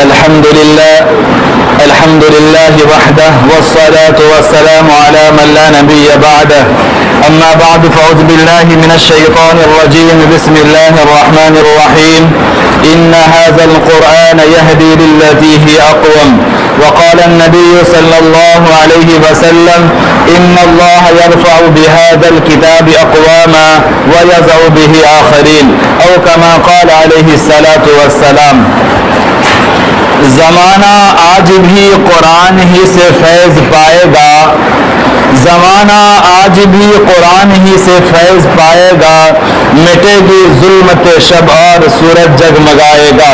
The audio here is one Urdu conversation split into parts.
الحمد لله وحده والصلاة والسلام على من لا نبي بعده أما بعد فأعوذ بالله من الشيطان الرجيم بسم الله الرحمن الرحيم إن هذا القرآن يهدي للتي هي أقوم وقال النبي صلى الله عليه وسلم إن الله يرفع بهذا الكتاب أقواما ويضع به آخرين أو كما قال عليه الصلاة والسلام. زمانہ آج بھی قرآن ہی سے فیض پائے گا، زمانہ آج بھی قرآن ہی سے فیض پائے گا، مٹے گی ظلمت شب اور سورج جگمگائے گا.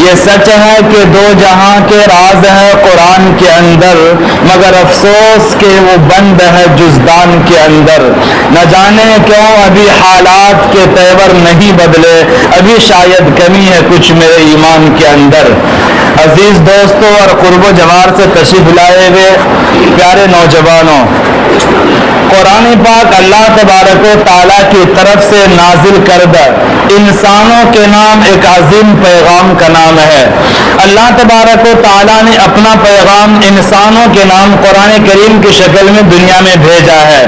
یہ سچ ہے کہ دو جہاں کے راز ہے قرآن کے اندر، مگر افسوس کہ وہ بند ہے جزدان کے اندر. نہ جانے کیوں ابھی حالات کے تیور نہیں بدلے، ابھی شاید کمی ہے کچھ میرے ایمان کے اندر. عزیز دوستوں اور قرب و جوار سے تشریف لائے ہوئے پیارے نوجوانوں، قرآن پاک اللہ تبارک و تعالیٰ کی طرف سے نازل کردہ انسانوں کے نام ایک عظیم پیغام کا نام ہے. اللہ تبارک و تعالیٰ نے اپنا پیغام انسانوں کے نام قرآن کریم کی شکل میں دنیا میں بھیجا ہے.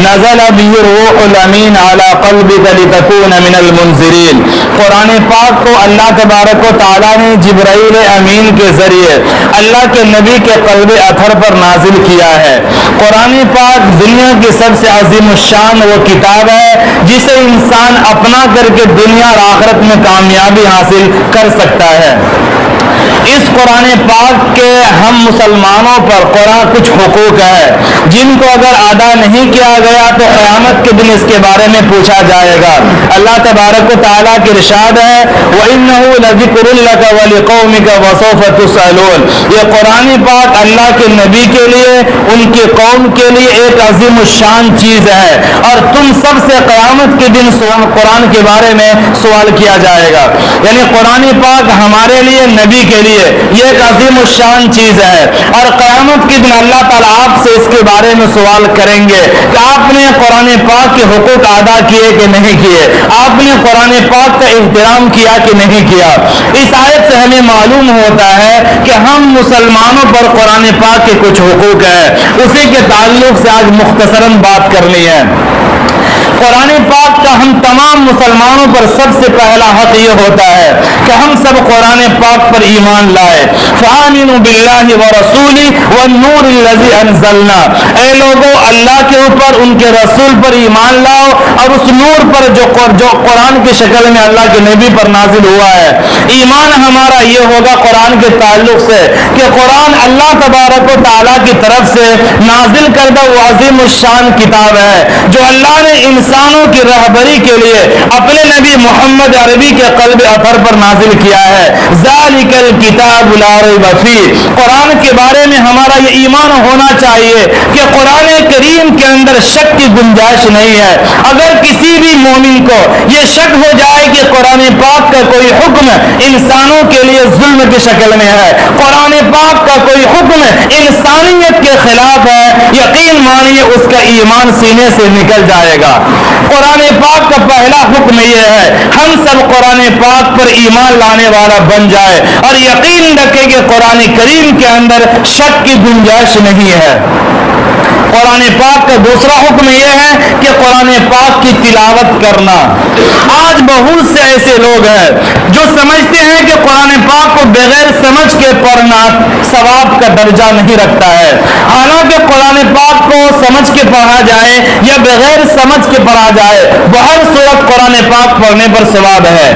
نزل به الروح الامین علی قلبک لتکون من المنذرین. قرآن پاک کو اللہ تبارک و تعالیٰ نے جبرائیل امین کے ذریعے اللہ کے نبی کے قلب اطہر پر نازل کیا ہے. قرآن پاک دنیا کی سب سے عظیم الشان وہ کتاب ہے جسے انسان اپنا کر کے دنیا اور آخرت میں کامیابی حاصل کر سکتا ہے. اس قرآن پاک کے ہم مسلمانوں پر قرآن کچھ حقوق ہے جن کو اگر ادا نہیں کیا گیا تو قیامت کے دن اس کے بارے میں پوچھا جائے گا. اللہ تبارک و تعالیٰ کی ارشاد ہے وَإِنَّهُ لَذِكْرٌ لَكَ وَلِقَوْمِكَ وَسَوْفَ تُسْأَلُونَ. یہ قرآن پاک اللہ کے نبی کے لیے، ان کی قوم کے لیے ایک عظیم الشان چیز ہے اور تم سب سے قیامت کے دن قرآن کے بارے میں سوال کیا جائے گا. یعنی قرآن پاک ہمارے لیے، نبی کے لیے یہ ایک عظیم الشان چیز ہے اور قیامت کے دن اللہ تعالیٰ آپ سے اس کے بارے میں سوال کریں گے کہ آپ نے قرآن پاک کے حقوق ادا کیے کہ نہیں کیے، آپ نے قرآن پاک کا احترام کیا کہ نہیں کیا. اس آیت سے ہمیں معلوم ہوتا ہے کہ ہم مسلمانوں پر قرآن پاک کے کچھ حقوق ہیں، اسی کے تعلق سے آج مختصراً بات کرنی ہے. قرآن پاک کا ہم تمام مسلمانوں پر سب سے پہلا حق یہ ہوتا ہے کہ ہم سب قرآن پاک پر ایمان لائے. فآمنوا باللہ ورسولہ والنور الذی انزلنا. اے لوگوں، اللہ کے اوپر، ان کے رسول پر ایمان لاؤ اور اس نور پر جو قرآن کی شکل میں اللہ کے نبی پر نازل ہوا ہے. ایمان ہمارا یہ ہوگا قرآن کے تعلق سے کہ قرآن اللہ تبارک و تعالیٰ کی طرف سے نازل کردہ وہ عظیم الشان کتاب ہے جو اللہ نے انسانوں کی رہبری کے لیے اپنے نبی محمد عربی کے قلب اطہر پر نازل کیا ہے. ذالک الکتاب لا ریب فیہ. قرآن کے بارے میں ہمارا یہ ایمان ہونا چاہیے کہ قرآن کریم کے اندر شک کی گنجائش نہیں ہے. اگر کسی بھی مومن کو یہ شک ہو جائے کہ قرآن پاک کا کوئی حکم انسانوں کے لیے ظلم کی شکل میں ہے، قرآن پاک کا کوئی حکم انسانیت کے خلاف ہے، یقین مانیے اس کا ایمان سینے سے نکل جائے گا. قرآن پاک کا پہلا حکم یہ ہے ہم سب قرآن پاک پر ایمان لانے والا بن جائے اور یقین رکھے کہ قرآن کریم کے اندر شک کی گنجائش نہیں ہے. قرآن پاک کا دوسرا حکم یہ ہے کہ قرآن پاک کی تلاوت کرنا. آج بہت سے ایسے لوگ ہیں جو سمجھتے ہیں کہ قرآن پاک کو بغیر سمجھ کے پڑھنا ثواب کا درجہ نہیں رکھتا ہے. حالانکہ قرآن پاک کو سمجھ کے پڑھا جائے یا بغیر سمجھ کے پڑھا جائے، بہر صورت قرآن پاک پڑھنے پر ثواب ہے.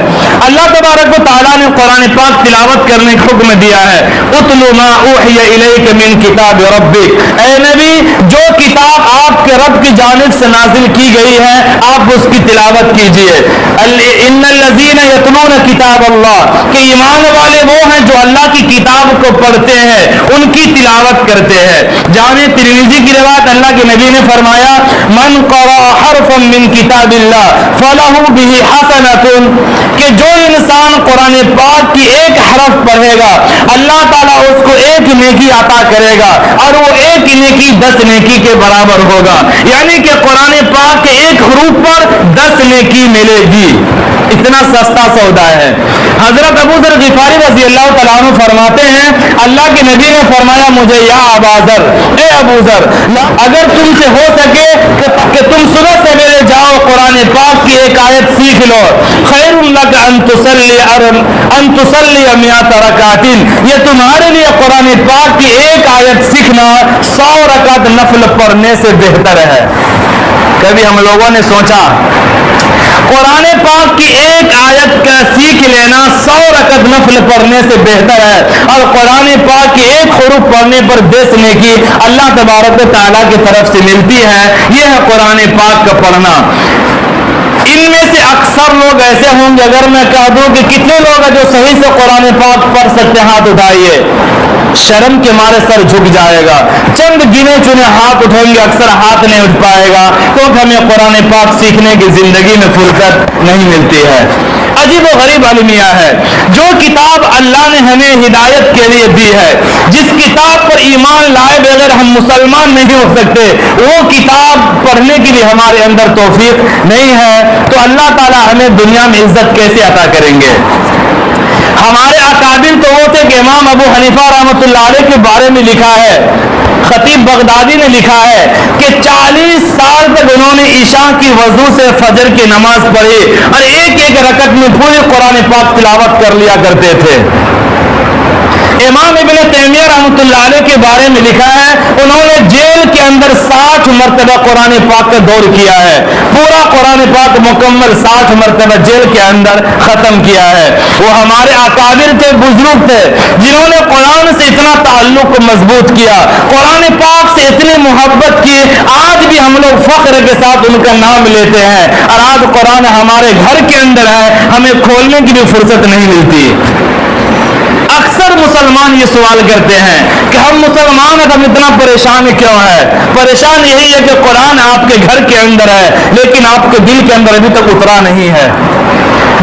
اللہ تبارک و تعالیٰ نے قرآن پاک تلاوت کرنے کا حکم دیا ہے. اتل ما اوحی الیک من کتاب ربک. اے نبی، جو کتاب آپ کے رب کی جانب سے نازل کی گئی ہے آپ اس کی تلاوت کیجئے. ان الذین یتلون کتاب اللہ. کہ ایمان والے وہ ہیں جو اللہ کی کتاب کو پڑھتے ہیں، ان کی تلاوت کرتے ہیں. جامع ترمذی کی روایت اللہ کے نبی نے فرمایا من قرأ حرفا من کتاب اللہ فلہ بہ حسنۃ. کہ جو انسان قرآن پاک کی ایک حرف پڑھے گا اللہ تعالیٰ اس کو ایک نیکی عطا کرے گا اور وہ ایک نیکی 10 نیکی کے برابر ہوگا. یعنی کہ قرآن پاک کے ایک حروف پر 10 نیکی ملے گی. اتنا سستا سودا ہے۔ حضرت ابو ذر غفاری رضی اللہ تعالیٰ عنہ فرماتے ہیں اللہ کے نبی نے فرمایا مجھے یا ابا ذر، اے ابو ذر، اگر تم سے ہو سکے کہ تم صبح سویرے جاؤ قرآن پاک کی ایک آیت سیکھ لو، خیر لک ان تصلی مئات رکعۃ، یہ تمہارے لیے قرآن پاک کی ایک آیت سیکھنا 100 رکعت نفل پڑھنے سے بہتر ہے۔ کبھی ہم لوگوں نے سوچا قرآن پاک کی ایک آیت کا سیکھ لینا 100 رکعت نفل پڑھنے سے بہتر ہے، اور قرآن پاک کی ایک حروف پڑھنے پر 10 نیکی اللہ تبارک و تعالیٰ کی طرف سے ملتی ہے۔ یہ ہے قرآن پاک کا پڑھنا۔ ان میں سے اکثر لوگ ایسے ہوں گے، اگر میں کہہ دوں کہ کتنے لوگ ہیں جو صحیح سے قرآن پاک پڑھ سکتے ہیں، ہاتھ اٹھائیے۔ شرم کے مارے سر جھک جائے گا، چند گنے چنے ہاتھ اٹھیں گے، اکثر ہاتھ نہیں اٹھ پائے گا، کیونکہ ہمیں قرآن پاک سیکھنے کی زندگی میں فرصت نہیں ملتی ہے۔ عجیب و غریب المیہ ہے، جو کتاب اللہ نے ہمیں ہدایت کے لیے دی ہے، جس کتاب پر ایمان لائے بغیر ہم مسلمان نہیں ہو سکتے، وہ کتاب پڑھنے کی بھی ہمارے اندر توفیق نہیں ہے، تو اللہ تعالیٰ ہمیں دنیا میں عزت کیسے عطا کریں گے؟ ہمارے اکابر تو وہ تھے کہ امام ابو حنیفہ رحمۃ اللہ علیہ کے بارے میں لکھا ہے، خطیب بغدادی نے لکھا ہے کہ 40 سال تک انہوں نے عشاء کی وضو سے فجر کی نماز پڑھی، اور ایک ایک رکعت میں پورے قرآن پاک تلاوت کر لیا کرتے تھے۔ امام ابن تیمیہ رحمۃ اللہ علیہ کے بارے میں لکھا ہے انہوں نے جیل کے اندر 60 مرتبہ قرآن پاک کا دور کیا ہے، پورا قرآن پاک مکمل 60 مرتبہ جیل کے اندر ختم کیا ہے۔ وہ ہمارے اکابر تھے، بزرگ تھے، جنہوں نے قرآن سے اتنا تعلق مضبوط کیا، قرآن پاک سے اتنی محبت کی، آج بھی ہم لوگ فخر کے ساتھ ان کا نام لیتے ہیں، اور آج قرآن ہمارے گھر کے اندر ہے، ہمیں کھولنے کی بھی فرصت نہیں ملتی۔ اکثر مسلمان یہ سوال کرتے ہیں کہ ہم مسلمان ہیں تو ہم اتنا پریشان کیوں ہے؟ پریشان یہی ہے کہ قرآن آپ کے گھر کے اندر ہے، لیکن آپ کے دل کے اندر ابھی تک اترا نہیں ہے۔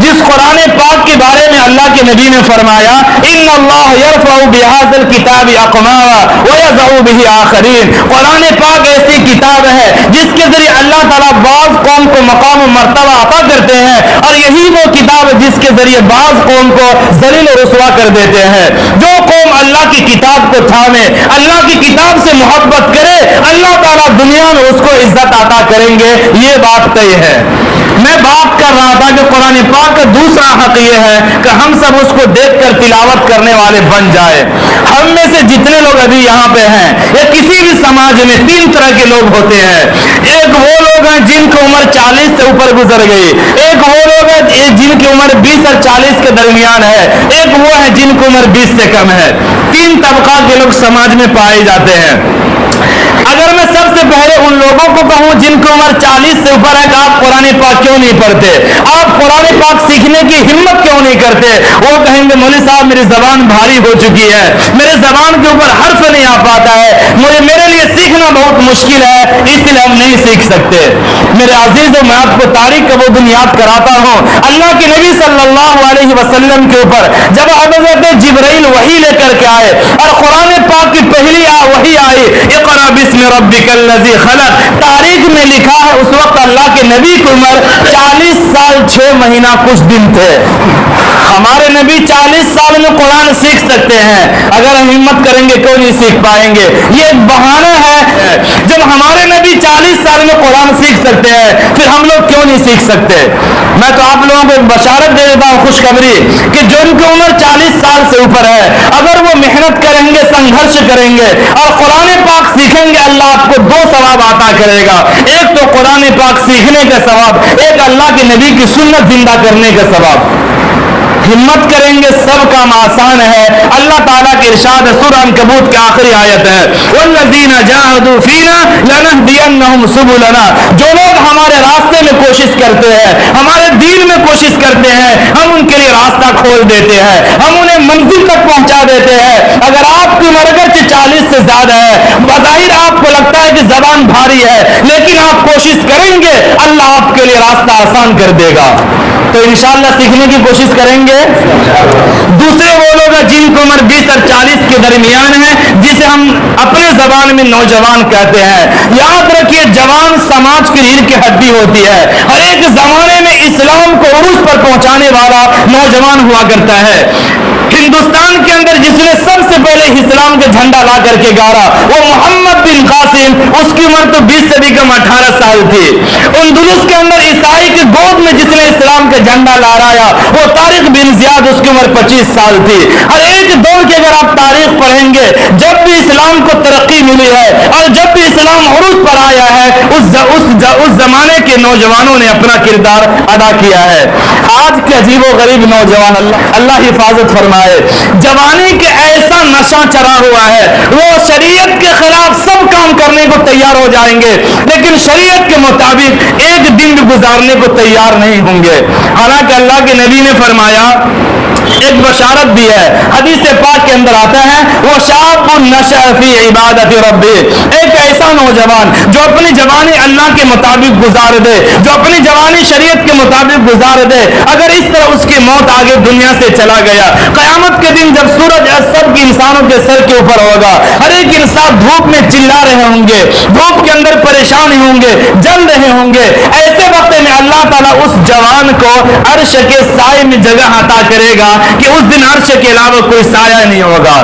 جس قرآن پاک کے بارے میں اللہ کے نبی نے فرمایا ان اللہ یرفع بہذا الکتاب اقواما ویضع بہ آخرین، قرآن پاک ایسی کتاب ہے جس کے ذریعے اللہ تعالیٰ بعض قوم کو مقام و مرتبہ عطا کرتے ہیں، اور یہی وہ کتاب ہے جس کے ذریعے بعض قوم کو ذلیل و رسوا کر دیتے ہیں۔ جو قوم اللہ کی کتاب کو تھامے، اللہ کی کتاب سے محبت کرے، اللہ تعالیٰ دنیا میں اس کو عزت عطا کریں گے، یہ بات طے ہے۔ میں بات کر رہا تھا کہ قرآن پاک کا دوسرا حق یہ ہے کہ ہم سب اس کو دیکھ کر تلاوت کرنے والے بن جائے۔ ہم میں سے جتنے لوگ ابھی یہاں پہ ہیں یا کسی بھی سماج میں 3 طرح کے لوگ ہوتے ہیں۔ ایک وہ لوگ ہیں جن کی عمر 40 سے اوپر گزر گئی، ایک وہ لوگ ہیں جن کی عمر 20 اور 40 کے درمیان ہے، ایک وہ ہے جن کی عمر 20 سے کم ہے۔ 3 طبقات کے لوگ سماج میں پائے جاتے ہیں۔ اگر میں سب سے پہلے ان لوگوں کو کہوں جن کی عمر 40 سے اوپر ہے کہ آپ قرآن پاک کیوں نہیں پڑھتے، آپ قرآن پاک سیکھنے کی ہمت کیوں نہیں کرتے، وہ کہیں گے مولوی صاحب میری زبان بھاری ہو چکی ہے، میرے زبان کے اوپر حرف نہیں آ پاتا ہے، میرے لیے سیکھنا بہت مشکل ہے، اس لیے ہم نہیں سیکھ سکتے۔ میرے عزیزوں، میں آپ کو تاریخ کا وہ دن یاد کراتا ہوں، اللہ کے نبی صلی اللہ علیہ وسلم کے اوپر جب حضرت جبرائیل وحی لے کر کے آئے اور قرآن پاک کی پہلی وحی آئی اقرأ بسم ربک الذی خلق، تاریخ میں لکھا ہے اس وقت اللہ کے نبی کی عمر 40 سال 6 مہینہ کچھ دن تھے۔ ہمارے نبی 40 سال میں قرآن سیکھ سکتے ہیں، اگر ہم ہمت کریں گے کیوں نہیں سیکھ پائیں گے؟ یہ ایک بہانہ ہے، جب ہمارے نبی 40 سال میں قرآن سیکھ سکتے ہیں پھر ہم لوگ کیوں نہیں سیکھ سکتے؟ میں تو آپ لوگوں کو ایک بشارت دے دیتا ہوں، خوشخبری، کہ جو ان کی عمر 40 سال سے اوپر ہے اگر وہ محنت کریں گے، سنگھرش کریں گے اور قرآن پاک سیکھیں گے، اللہ آپ کو 2 ثواب عطا کرے گا، ایک تو قرآن پاک سیکھنے کا ثواب، ایک اللہ کے نبی کی سنت زندہ کرنے کا ثواب۔ ہمت کریں گے سب کام آسان ہے۔ اللہ تعالیٰ کے ارشاد ہے سورہ عنکبوت کی آخری آیت ہے والذین جاہدوا فینا لنہدینہم سبلنا، جو لوگ ہمارے راستے میں کوشش کرتے ہیں، ہمارے دین میں کوشش کرتے ہیں، ہم ان کے لیے راستہ کھول دیتے ہیں، ہم انہیں منزل تک پہنچا دیتے ہیں۔ اگر آپ کی عمر اگرچہ 40 سے زیادہ ہے، بظاہر آپ کو لگتا ہے کہ زبان بھاری ہے، لیکن آپ کوشش کریں گے اللہ آپ کے لیے راستہ آسان کر دے گا۔ تو انشاءاللہ سیکھنے کی کوشش کریں گے۔ دوسرے وہ لوگ ہیں جن کی عمر 20 اور 40 کے درمیان ہے جسے ہم اپنے زبان میں نوجوان کہتے ہیں۔ یاد رکھیے جوان سماج کی ریڑھ کی ہڈی ہوتی ہے۔ ہر ایک زمانے میں اسلام کو عروج پر پہنچانے والا نوجوان ہوا کرتا ہے۔ ہندوستان کے اندر جس نے سب سے پہلے اسلام کا جھنڈا لا کر کے گاڑا وہ محمد بن قاسم، اس کی عمر تو 20 سے بھی کم 18 سال تھی۔ اندلس کے اندر عیسائی کی گود میں جس نے اسلام کا جھنڈا لہرایا وہ طارق بن زیاد، اس کی عمر 25 سال تھی۔ ہر ایک دور کی اگر آپ تاریخ پڑھیں گے جب بھی اسلام کو ترقی ملی ہے اور جب بھی اسلام عروج پر آیا ہے اس زمانے کے نوجوانوں نے اپنا کردار ادا کیا ہے۔ آج کے عجیب و غریب نوجوان اللہ حفاظت فرمائے، جوانی کے ایسا نشہ چڑھا ہوا ہے وہ شریعت کے خلاف سب کام کرنے کو تیار ہو جائیں گے لیکن شریعت کے مطابق ایک دن بھی گزارنے کو تیار نہیں ہوں گے۔ حالانکہ اللہ کے نبی نے فرمایا، ایک بشارت بھی ہے، حدیث پاک کے اندر آتا ہے وہ شاب نشأ فی عبادت ربہ، ایک ایسا نوجوان جو اپنی جوانی اللہ کے مطابق گزار دے، جو اپنی جوانی شریعت کے مطابق گزار دے، اگر اس طرح اس کی موت آگے دنیا سے چلا گیا، قیامت کے دن جب سورج سب کے انسانوں کے سر کے اوپر ہوگا، ہر ایک انسان دھوپ میں چلا رہے ہوں گے، دھوپ کے اندر پریشان ہوں گے، جل رہے ہوں گے، ایسے وقت میں اللہ تعالیٰ اس جوان کو عرش کے سائے میں جگہ عطا کرے گا کہ اس دن عرش کے علاوہ کوئی سایہ نہیں ہوگا۔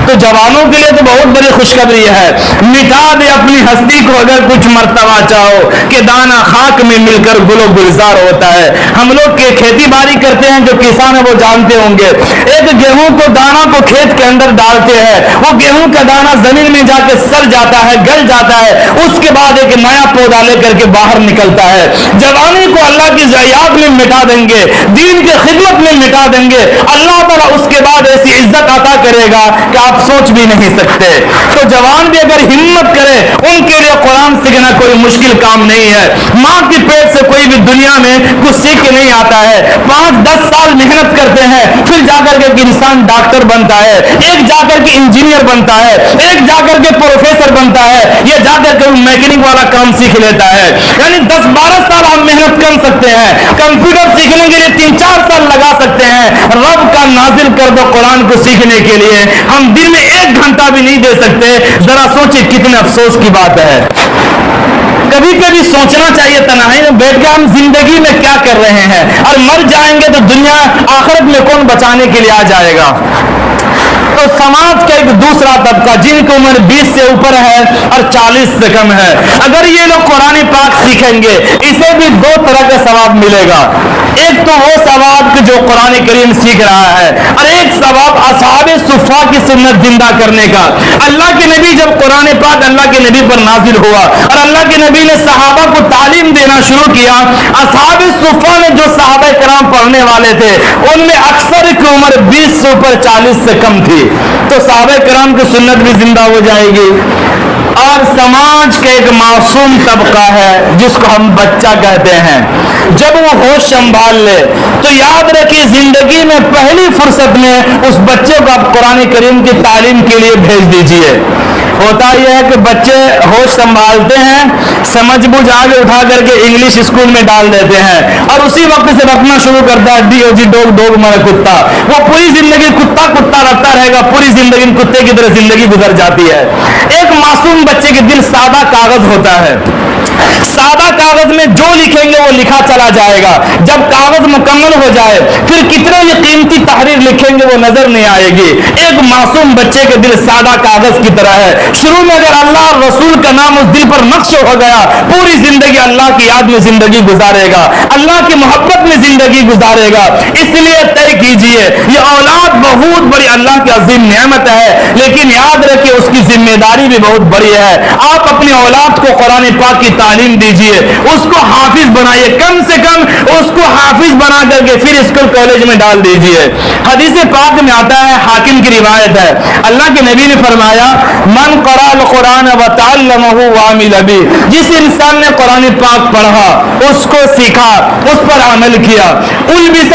تو جوانوں کے لیے تو بہت بڑی خوشخبری ہے، مٹا دے اپنی ہستی کو اگر کچھ مرتبہ چاہو کہ دانا خاک میں مل کر گل و گلزار ہوتا ہے۔ ہم لوگ کے کھیتی باڑی کرتے ہیں، جو کسان ہے وہ جانتے ہوں گے، ایک گیہوں کو دانا کو کھیت کے اندر ڈالتے ہیں، وہ گیہوں کا دانا زمین میں جا کے سڑ جاتا ہے، گل جاتا ہے، اس کے بعد ایک نیا پودا لے کر کے باہر نکلتا ہے۔ جوانی کو اللہ کی ضیاعت میں مٹا دیں گے، دین کے خدمت میں مٹا دیں گے، اللہ تعالیٰ اس کے بعد ایسی عزت عطا کرے گا کہ آپ سوچ بھی نہیں سکتے۔ تو جوان بھی اگر ہمت کرے ان کے لیے قرآن سیکھنا کوئی مشکل کام نہیں ہے۔ ماں کی پیٹ سے کوئی بھی دنیا میں کچھ سیکھ کے نہیں آتا ہے، 5-10 سال محنت کرتے ہیں، پھر جا کر کے انسان ڈاکٹر بنتا ہے، ایک جا کر کے انجینئر بنتا ہے، ایک جا کر کے پروفیسر بنتا ہے، یہ جا کر کے میکینک والا کام سیکھ لیتا ہے۔ یعنی 10-12 سال ہم محنت کر سکتے ہیں، کمپیوٹر سیکھنے کے لیے 3-4 سال لگا سکتے ہیں، رب کا نازل کر دو قرآن کو سیکھنے کے لیے ہم دن میں 1 گھنٹہ بھی نہیں دے سکتے۔ ذرا سوچیں کتنے افسوس کی بات ہے۔ کبھی کبھی سوچنا چاہیے تنہائی میں بیٹھ کے ہم زندگی میں کیا کر رہے ہیں، اور مر جائیں گے تو دنیا آخرت میں کون بچانے کے لیے آ جائے گا۔ تو سماج کا ایک دوسرا طبقہ جن کی عمر 20 سے اوپر ہے اور 40 سے کم ہے، اگر یہ لوگ قرآن پاک سیکھیں گے اسے بھی 2 طرح کا ثواب ملے گا۔ ایک تو وہ ثواب جو قرآن کریم سیکھ رہا ہے، اور ایک ثواب اصحاب صفا کی سنت زندہ کرنے کا۔ اللہ کے نبی جب قرآن پاک اللہ کے نبی پر نازل ہوا اور اللہ کے نبی نے صحابہ کو تعلیم دینا شروع کیا، اصحاب صفا میں جو صحابہ کرام پڑھنے والے تھے ان میں اکثر کی عمر 20 سے اوپر 40 سے کم تھی، تو صحابہ کرام کی سنت بھی زندہ ہو جائے گی۔ اور سماج کا ایک معصوم طبقہ ہے جس کو ہم بچہ کہتے ہیں، جب وہ ہوش سنبھال لے تو یاد رکھیے زندگی میں پہلی فرصت میں اس بچے کو آپ قرآن کریم کی تعلیم کے لیے بھیج دیجئے۔ ہوتا یہ ہے کہ بچے ہوش سنبھالتے ہیں، سمجھ بوجھ آگے اٹھا کر کے انگلش اسکول میں ڈال دیتے ہیں اور اسی وقت سے رکھنا شروع کرتا ہے DOG ڈوگ ڈوگ مارا کتا، وہ پوری زندگی کتا کتا رکھتا رہے گا، پوری زندگی کتے کی طرح زندگی گزر جاتی ہے۔ ایک معصوم بچے کے دل سادہ کاغذ ہوتا ہے، سادہ کاغذ میں جو لکھیں گے وہ لکھا چلا جائے گا، جب کاغذ مکمل ہو جائے پھر کتنے یہ قیمتی تحریر لکھیں گے وہ نظر نہیں آئے گی۔ ایک معصوم بچے کے دل سادہ کاغذ کی طرح ہے، شروع میں اگر اللہ اور رسول کا نام اس دل پر نقش ہو گیا پوری زندگی اللہ کی یاد میں زندگی گزارے گا، اللہ کی محبت میں زندگی گزارے گا۔ اس لیے طے کیجئے یہ اولاد بہت بڑی اللہ کی عظیم نعمت ہے، لیکن یاد رکھیے اس کی ذمہ داری بھی بہت بڑی ہے۔ آپ اپنی اولاد کو قرآن پاک کی تعلیم دیجئے، اس کو حافظ بنائیے، کم سے کم اس کو حافظ بنا کر کے پھر اسکول کالج میں ڈال دیجئے۔ حدیث پاک میں آتا ہے، حاکم کی روایت ہے، اللہ کے نبی نے فرمایا من قرأ القرآن وتعلمه وعمل به، جس انسان نے قرآن پاک پڑھا، اس کو سیکھا، اس پر عمل کیا، البس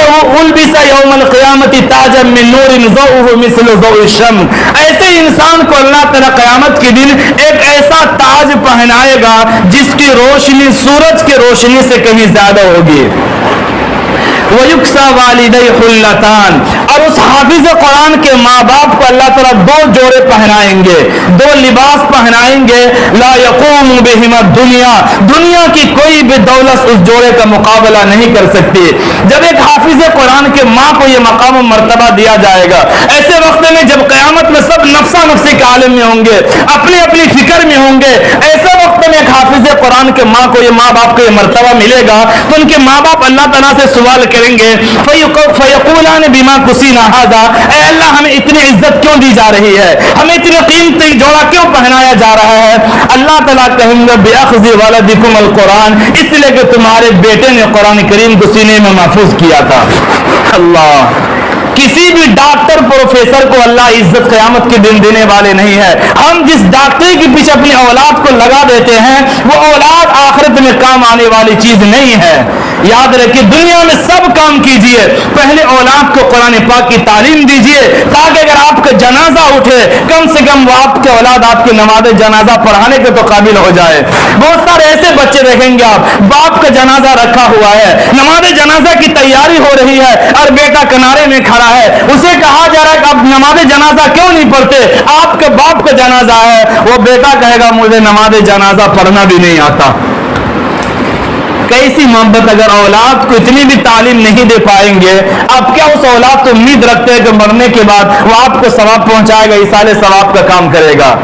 یوم القیامت تاجا من نور ضوءه مثل ضوء الشمس، ایسے انسان کو اللہ تعالی قیامت کے دن ایک ایسا تاج پہنائے گا جس کی روشنی سورج کی روشنی سے کہیں زیادہ ہوگی۔ وَيُكْسَى وَالِدَيْهِ حُلَّتَانِ، اور اس حافظ قرآن کے ماں باپ کو اللہ تعالیٰ دو جوڑے پہنائیں گے، دو لباس پہنائیں گے، لا يقوم بهما الدنیا، دنیا کی کوئی بھی دولت اس جوڑے کا مقابلہ نہیں کر سکتی۔ جب ایک حافظ قرآن کے ماں کو یہ مقام و مرتبہ دیا جائے گا، ایسے وقت میں جب قیامت میں سب نفسا نفسی کے عالم میں ہوں گے، اپنی اپنی فکر میں ہوں گے، ایسے وقت میں ایک حافظ قرآن کے ماں کو یہ ماں باپ کو یہ مرتبہ ملے گا تو ان کے ماں باپ اللہ تعالیٰ سے سوال کریں گے، فَيَقُولَانِ بِمَا كُسِينَا هَذَا، اے اللہ ہمیں اتنی عزت کیوں دی جا رہی ہے، ہمیں اتنی قیمتی جوڑا کیوں پہنایا جا رہا ہے؟ اللہ تعالیٰ کہیں گے بِأَخْذِ وَلَدِكُمُ الْقُرْآنَ، اس لیے کہ تمہارے بیٹے نے قرآن کریم کو سینے میں محفوظ کیا تھا۔ اللہ، کسی بھی ڈاکٹر پروفیسر کو اللہ عزت قیامت کے دن دینے والے نہیں ہے۔ ہم جس ڈاکٹری کے پیچھے اپنی اولاد کو لگا دیتے ہیں وہ اولاد آخرت میں کام آنے والی چیز نہیں ہے۔ یاد رکھیے، دنیا میں سب کام کیجئے، پہلے اولاد کو قرآن پاک کی تعلیم دیجئے تاکہ اگر آپ کا جنازہ اٹھے کم سے کم وہ آپ کے اولاد آپ کی نماز جنازہ پڑھانے کے تو قابل ہو جائے۔ بہت سارے ایسے بچے دیکھیں گے آپ، باپ کا جنازہ رکھا ہوا ہے، نماز جنازہ کی تیاری ہو رہی ہے اور بیٹا کنارے میں کھڑا ہے، اسے کہا جا رہا ہے کہ اب نماز جنازہ کیوں نہیں پڑھتے، آپ کے باپ کا جنازہ ہے، وہ بیٹا کہے گا مجھے نماز جنازہ پڑھنا بھی نہیں آتا۔ کیسی محبت! اگر اولاد کو اتنی بھی تعلیم نہیں دے پائیں گے، آپ کیا اس اولاد کو امید رکھتے ہیں کہ مرنے کے بعد وہ آپ کو ثواب پہنچائے گا، ایصال ثواب کا کام کرے گا؟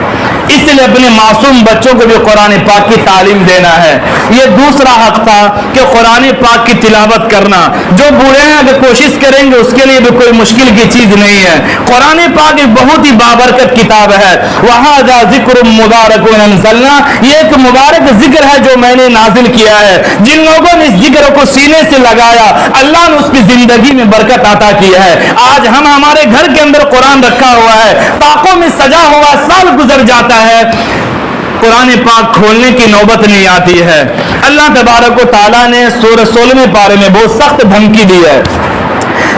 اس لیے اپنے معصوم بچوں کو بھی قرآن پاک کی تعلیم دینا ہے۔ یہ دوسرا حق تھا کہ قرآن پاک کی تلاوت کرنا۔ جو بوڑھے ہیں اگر کوشش کریں گے اس کے لیے بھی کوئی مشکل کی چیز نہیں ہے۔ قرآن پاک ایک بہت ہی بابرکت کتاب ہے۔ وَهَذَا ذِكْرٌ مُبَارَكٌ أَنزَلْنَاهُ، یہ ایک مبارک ذکر ہے جو میں نے نازل کیا ہے۔ جن لوگوں نے اس ذکر کو سینے سے لگایا اللہ نے اس کی زندگی میں برکت عطا کی ہے۔ آج ہم ہمارے گھر کے اندر قرآن رکھا ہوا ہے، طاقوں میں سجا ہوا، سال گزر جاتا ہے، قرآن پاک کھولنے کی نوبت نہیں آتی ہے۔ اللہ تبارک و تعالیٰ نے سورہ 16 پارے میں بہت سخت دھمکی دی ہے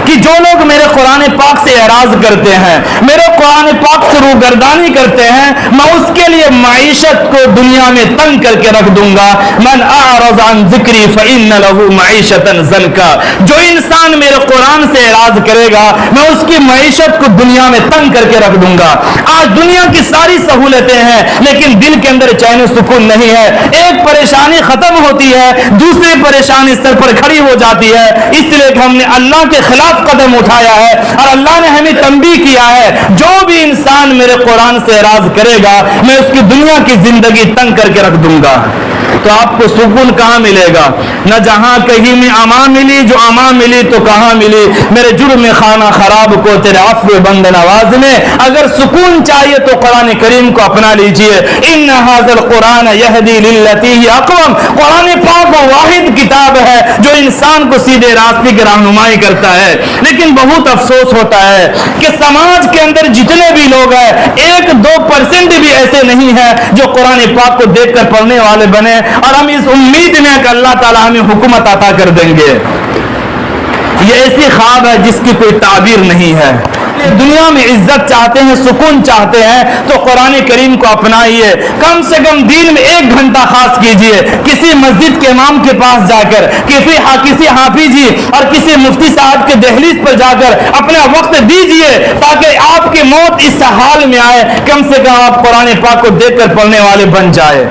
کہ جو لوگ میرے قرآن پاک سے اعراض کرتے ہیں، میرے قرآن پاک سے روگردانی کرتے ہیں، میں اس کے لیے معیشت کو دنیا میں تنگ کر کے رکھ دوں گا۔ من اعرض عن ذکری فإن له معیشتا ضنکا، جو انسان میرے قرآن سے اعراض کرے گا میں اس کی معیشت کو دنیا میں تنگ کر کے رکھ دوں گا۔ آج دنیا کی ساری سہولتیں ہیں لیکن دل کے اندر چین و سکون نہیں ہے۔ ایک پریشانی ختم ہوتی ہے دوسری پریشانی سر پر کھڑی ہو جاتی ہے، اس لیے کہ ہم نے اللہ کے خلاف قدم اٹھایا ہے اور اللہ نے ہمیں تنبیہ کیا ہے جو بھی انسان میرے قرآن سے اعراض کرے گا میں اس کی دنیا کی زندگی تنگ کر کے رکھ دوں گا۔ تو آپ کو سکون کہاں ملے گا؟ نہ جہاں کہیں میں امان ملی، جو امان ملی تو کہاں ملی؟ میرے جرم خانہ خراب کو تیرے عفو بند نواز میں اگر سکون چاہیے تو قرآن کریم کو اپنا لیجئے۔ ان ھذا القرآن یہدی للتی ہی اقوم، قرآن پاک وہ واحد کتاب ہے جو انسان کو سیدھے راستے کی رہنمائی کرتا ہے۔ لیکن بہت افسوس ہوتا ہے کہ سماج کے اندر جتنے بھی لوگ ہیں 1-2% بھی ایسے نہیں ہیں جو قرآن پاک کو دیکھ کر پڑھنے والے بنے، اور ہم اس امید میں کہ اللہ تعالیٰ ہمیں حکومت عطا کر دیں گے۔ یہ ایسی خواب ہے جس کی کوئی تعبیر نہیں ہے۔ دنیا میں عزت چاہتے ہیں، سکون چاہتے ہیں تو قرآن کریم کو اپنائیے۔ کم سے کم دن میں 1 گھنٹہ خاص کیجئے، کسی مسجد کے امام کے پاس جا کر، کسی حافظ جی اور کسی مفتی صاحب کے دہلیز پر جا کر اپنا وقت دیجئے تاکہ آپ کی موت اس حال میں آئے کم سے کم آپ قرآن پاک کو دیکھ کر پڑھنے والے بن جائے۔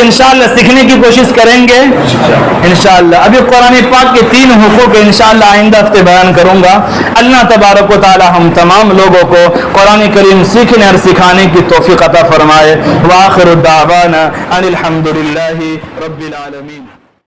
انشاءاللہ سیکھنے کی کوشش کریں گے انشاءاللہ۔ ابھی قرآن پاک کے 3 حقوق انشاءاللہ آئندہ ہفتے بیان کروں گا۔ اللہ تبارک و تعالی ہم تمام لوگوں کو قرآن کریم سیکھنے اور سکھانے کی توفیق عطا فرمائے۔ وآخر الدعوانا ان الحمد للہ رب العالمین۔